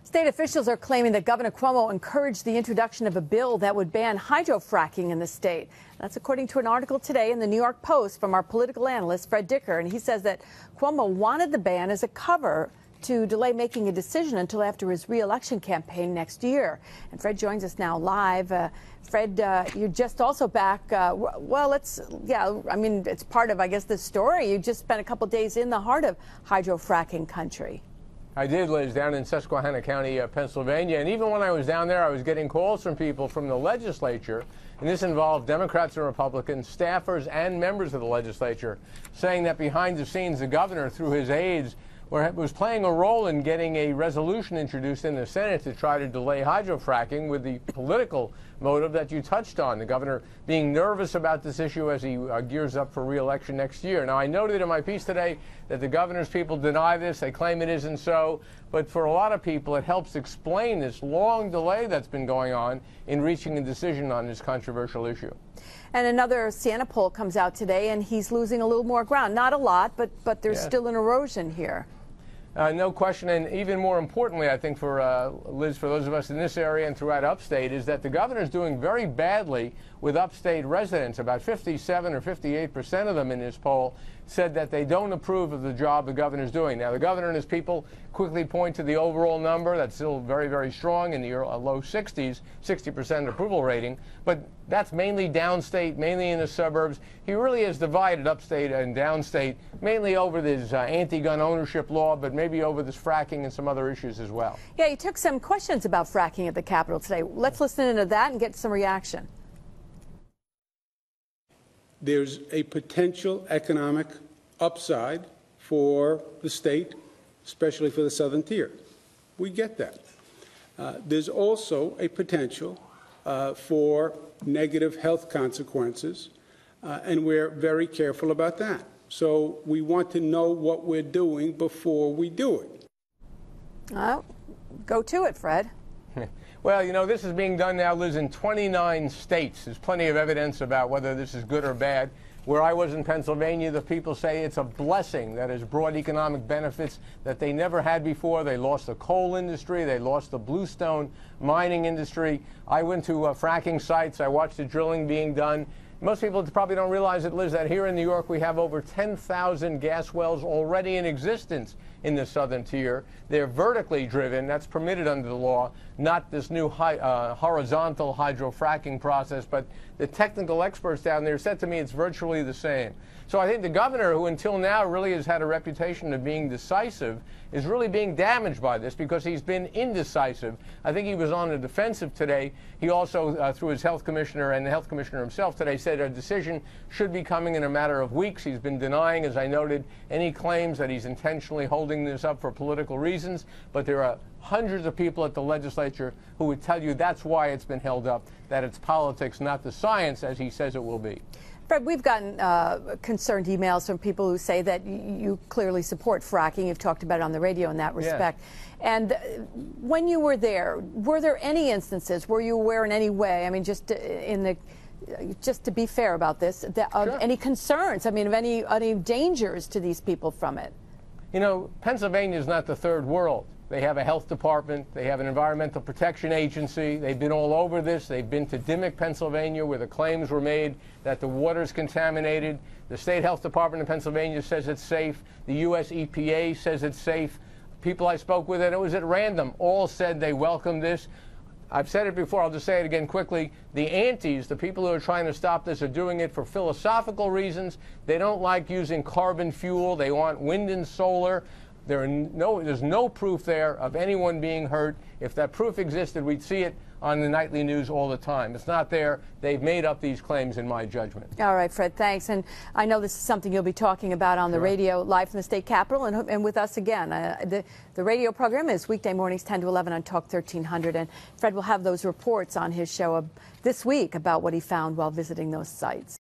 State officials are claiming that Governor Cuomo encouraged the introduction of a bill that would ban hydrofracking in the state. That's according to an article today in the New York Post from our political analyst, Fred Dicker. And he says that Cuomo wanted the ban as a cover to delay making a decision until after his re-election campaign next year. And Fred joins us now live. Fred, you're just also back. It's part of, I guess, the story. You just spent a couple days in the heart of hydrofracking country. I did, Liz, down in Susquehanna County, Pennsylvania. And even when I was down there, I was getting calls from people from the legislature, and this involved Democrats and Republicans, staffers and members of the legislature, saying that behind the scenes, the governor, through his aides, was playing a role in getting a resolution introduced in the Senate to try to delay hydrofracking with the political motive that you touched on, the governor being nervous about this issue as he gears up for re-election next year. Now, I noted in my piece today that the governor's people deny this. They claim it isn't so. But for a lot of people, it helps explain this long delay that's been going on in reaching a decision on this controversial issue. And another Siena poll comes out today, and he's losing a little more ground. Not a lot, but there's still an erosion here. No question, and even more importantly, I think for Liz, for those of us in this area and throughout upstate, is that the governor is doing very badly with upstate residents. About 57 or 58% of them in this poll said that they don't approve of the job the governor's doing. Now, the governor and his people quickly point to the overall number that's still very, very strong in the low 60s, 60% approval rating, but that's mainly downstate, mainly in the suburbs. He really has divided upstate and downstate, mainly over this anti-gun ownership law, but maybe over this fracking and some other issues as well. Yeah, you took some questions about fracking at the Capitol today. Let's listen into that and get some reaction. There's a potential economic upside for the state, especially for the southern tier. We get that. There's also a potential for negative health consequences, and we're very careful about that. So we want to know what we're doing before we do it. Go to it, Fred. Well, you know, this is being done now, Liz, in 29 states. There's plenty of evidence about whether this is good or bad. Where I was in Pennsylvania, the people say it's a blessing that has brought economic benefits that they never had before. They lost the coal industry. They lost the bluestone mining industry. I went to fracking sites. I watched the drilling being done. Most people probably don't realize it, Liz, that here in New York we have over 10,000 gas wells already in existence in the southern tier. They're vertically driven. That's permitted under the law, not this new horizontal hydrofracking process. But the technical experts down there said to me it's virtually the same. So I think the governor, who until now really has had a reputation of being decisive, is really being damaged by this because he's been indecisive. I think he was on the defensive today. He also, through his health commissioner and the health commissioner himself today, said a decision should be coming in a matter of weeks. He's been denying, as I noted, any claims that he's intentionally holding this up for political reasons. But there are hundreds of people at the legislature who would tell you that's why it's been held up, that it's politics, not the science, as he says it will be. Fred, we've gotten concerned emails from people who say that you clearly support fracking. You've talked about it on the radio in that respect. Yeah. And when you were there, were there any instances, were you aware in any way, I mean, just to be fair about this, of any concerns, I mean, of any dangers to these people from it? You know, Pennsylvania is not the third world. They have a health department. They have an environmental protection agency. They've been all over this. They've been to Dimock, Pennsylvania, where the claims were made that the water is contaminated. The state health department in Pennsylvania says it's safe. The U.S. EPA says it's safe. People I spoke with, and it was at random, all said they welcome this. I've said it before. I'll just say it again quickly. The antis, the people who are trying to stop this, are doing it for philosophical reasons. They don't like using carbon fuel. They want wind and solar. There's no proof there of anyone being hurt. If that proof existed, we'd see it on the nightly news all the time. It's not there. They've made up these claims, in my judgment. All right, Fred, thanks. And I know this is something you'll be talking about on the radio live from the state capitol and with us again. The radio program is weekday mornings 10 to 11 on Talk 1300. And Fred will have those reports on his show this week about what he found while visiting those sites.